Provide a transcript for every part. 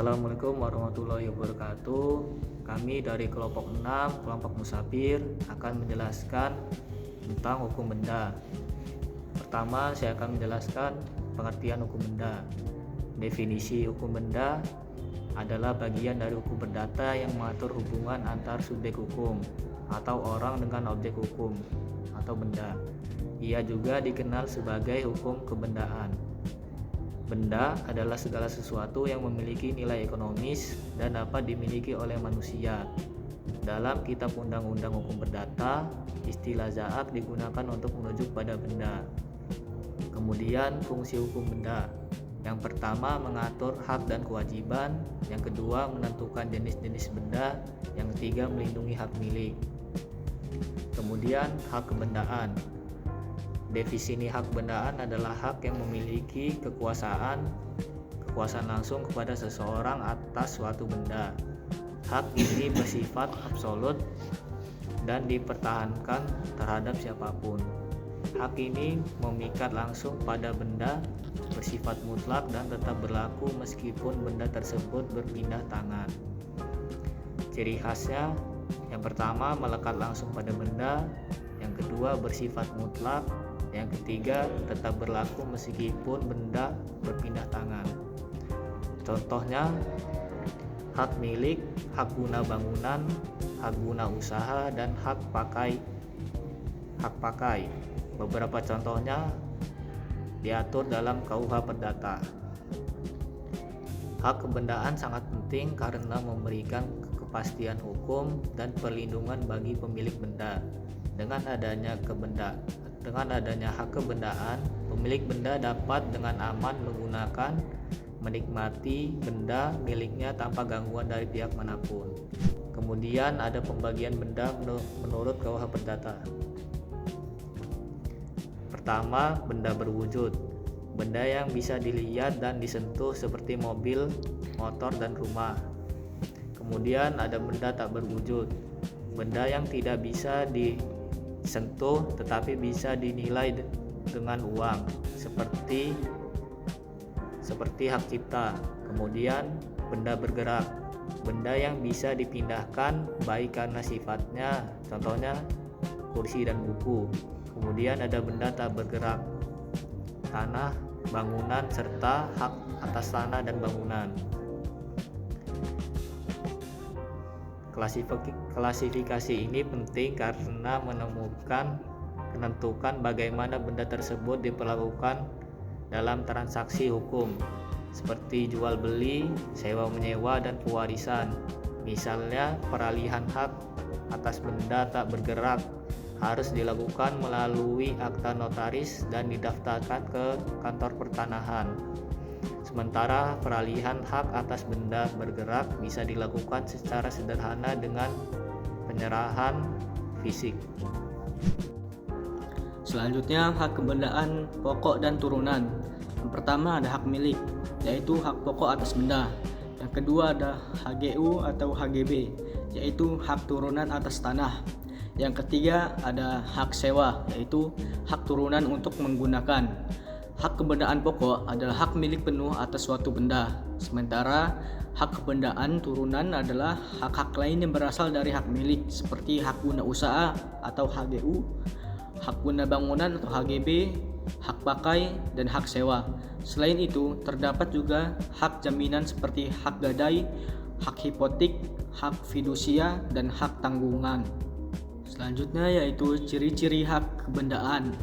Assalamualaikum warahmatullahi wabarakatuh. Kami dari kelompok 6, kelompok Musafir akan menjelaskan tentang hukum benda. Pertama, saya akan menjelaskan pengertian hukum benda. Definisi hukum benda adalah bagian dari hukum perdata yang mengatur hubungan antar subjek hukum atau orang dengan objek hukum atau benda. Ia juga dikenal sebagai hukum kebendaan. Benda adalah segala sesuatu yang memiliki nilai ekonomis dan dapat dimiliki oleh manusia. Dalam Kitab Undang-Undang Hukum Perdata, istilah zaat digunakan untuk merujuk pada benda. Kemudian fungsi hukum benda. Yang pertama mengatur hak dan kewajiban, yang kedua menentukan jenis-jenis benda, yang ketiga melindungi hak milik. Kemudian hak kebendaan. Definisi hak bendaan adalah hak yang memiliki kekuasaan langsung kepada seseorang atas suatu benda. Hak ini bersifat absolut dan dipertahankan terhadap siapapun. Hak ini memikat langsung pada benda, bersifat mutlak dan tetap berlaku meskipun benda tersebut berpindah tangan. Ciri khasnya, yang pertama melekat langsung pada benda, yang kedua bersifat mutlak, yang ketiga tetap berlaku meskipun benda berpindah tangan. Contohnya, hak milik, hak guna bangunan, hak guna usaha, dan hak pakai. Beberapa contohnya diatur dalam KUH Perdata. Hak kebendaan sangat penting karena memberikan kepastian hukum dan perlindungan bagi pemilik benda. Dengan adanya hak kebendaan, pemilik benda dapat dengan aman menikmati benda miliknya tanpa gangguan dari pihak manapun. Kemudian ada pembagian benda menurut KUH Perdata. Pertama, benda berwujud. Benda yang bisa dilihat dan disentuh seperti mobil, motor, dan rumah. Kemudian ada benda tak berwujud. Benda yang tidak bisa disentuh tetapi bisa dinilai dengan uang, seperti hak cipta. Kemudian benda bergerak. Benda yang bisa dipindahkan baik karena sifatnya, contohnya kursi dan buku. Kemudian ada benda tak bergerak, tanah, bangunan, serta hak atas tanah dan bangunan. Klasifikasi ini penting karena menentukan bagaimana benda tersebut diperlakukan dalam transaksi hukum, seperti jual beli, sewa menyewa, dan pewarisan. Misalnya, peralihan hak atas benda tak bergerak harus dilakukan melalui akta notaris dan didaftarkan ke kantor pertanahan. Sementara peralihan hak atas benda bergerak bisa dilakukan secara sederhana dengan penyerahan fisik. Selanjutnya, hak kebendaan pokok dan turunan. Yang pertama ada hak milik, yaitu hak pokok atas benda. Yang kedua ada HGU atau HGB, yaitu hak turunan atas tanah. Yang ketiga ada hak sewa, yaitu hak turunan untuk menggunakan. Hak kebendaan pokok adalah hak milik penuh atas suatu benda. Sementara hak kebendaan turunan adalah hak-hak lain yang berasal dari hak milik, seperti hak guna usaha atau HGU, hak guna bangunan atau HGB, hak pakai, dan hak sewa. Selain itu, terdapat juga hak jaminan seperti hak gadai, hak hipotek, hak fidusia, dan hak tanggungan. Selanjutnya yaitu ciri-ciri hak kebendaan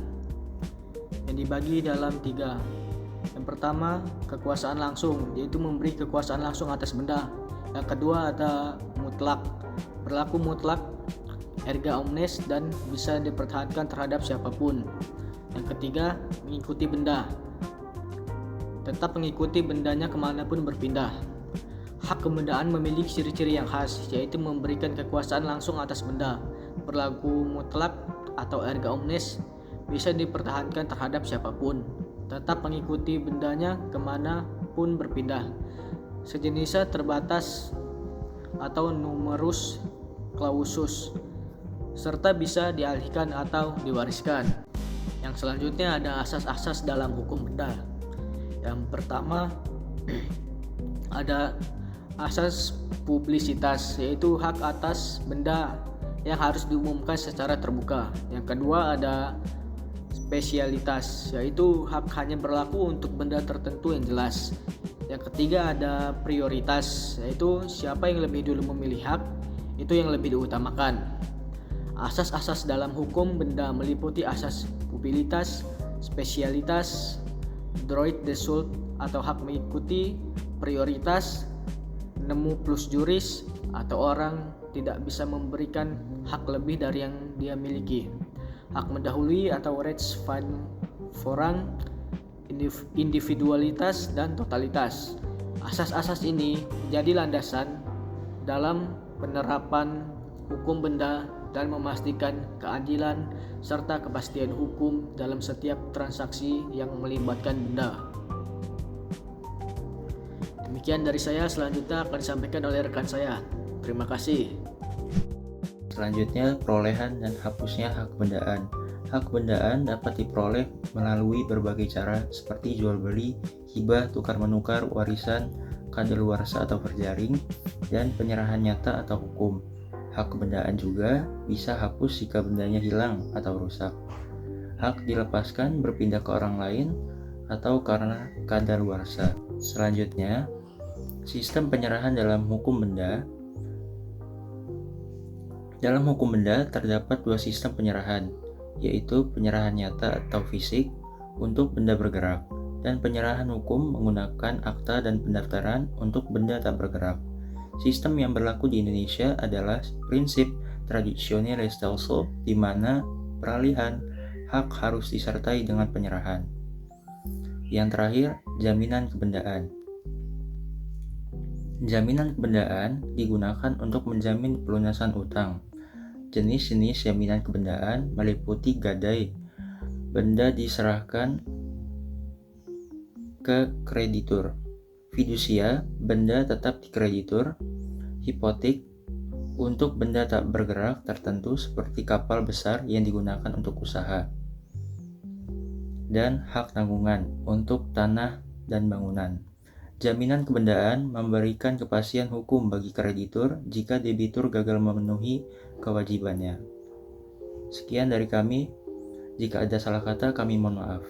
yang dibagi dalam 3. Yang pertama, kekuasaan langsung, yaitu memberi kekuasaan langsung atas benda. Yang kedua ada mutlak, berlaku mutlak, erga omnes, dan bisa dipertahankan terhadap siapapun. Yang ketiga, mengikuti benda, tetap mengikuti bendanya kemanapun berpindah. Hak kebendaan memiliki ciri-ciri yang khas, yaitu memberikan kekuasaan langsung atas benda, berlaku mutlak atau erga omnes, bisa dipertahankan terhadap siapapun, tetap mengikuti bendanya kemanapun berpindah, sejenisnya terbatas atau numerus clausus, serta bisa dialihkan atau diwariskan. Yang selanjutnya ada asas-asas dalam hukum benda. Yang pertama ada asas publisitas, yaitu hak atas benda yang harus diumumkan secara terbuka. Yang kedua ada spesialitas, yaitu hak hanya berlaku untuk benda tertentu yang jelas. Yang ketiga ada prioritas, yaitu siapa yang lebih dulu memilih hak, itu yang lebih diutamakan. Asas-asas dalam hukum benda meliputi asas publisitas, spesialitas, droit de suite atau hak mengikuti, prioritas, nemo plus juris atau orang tidak bisa memberikan hak lebih dari yang dia miliki, hak mendahului atau rechts van voorrang, individualitas dan totalitas. Asas-asas ini jadi landasan dalam penerapan hukum benda dan memastikan keadilan serta kepastian hukum dalam setiap transaksi yang melibatkan benda. Demikian dari saya, selanjutnya akan disampaikan oleh rekan saya. Terima kasih. Selanjutnya, perolehan dan hapusnya hak bendaan. Hak bendaan dapat diperoleh melalui berbagai cara seperti jual beli, hibah, tukar menukar, warisan, kadaluarsa atau berjaring, dan penyerahan nyata atau hukum. Hak bendaan juga bisa hapus jika bendanya hilang atau rusak. Hak dilepaskan berpindah ke orang lain atau karena kadaluarsa. Selanjutnya, sistem penyerahan dalam hukum benda. Dalam hukum benda terdapat dua sistem penyerahan, yaitu penyerahan nyata atau fisik untuk benda bergerak, dan penyerahan hukum menggunakan akta dan pendaftaran untuk benda tak bergerak. Sistem yang berlaku di Indonesia adalah prinsip tradisional stelsel, di mana peralihan hak harus disertai dengan penyerahan. Yang terakhir, jaminan kebendaan. Jaminan kebendaan digunakan untuk menjamin pelunasan utang. Jenis-jenis jaminan kebendaan meliputi gadai, benda diserahkan ke kreditur, fidusia, benda tetap di kreditur, hipotek untuk benda tak bergerak tertentu seperti kapal besar yang digunakan untuk usaha, dan hak tanggungan untuk tanah dan bangunan. Jaminan kebendaan memberikan kepastian hukum bagi kreditur jika debitur gagal memenuhi kewajibannya. Sekian dari kami. Jika ada salah kata, kami mohon maaf.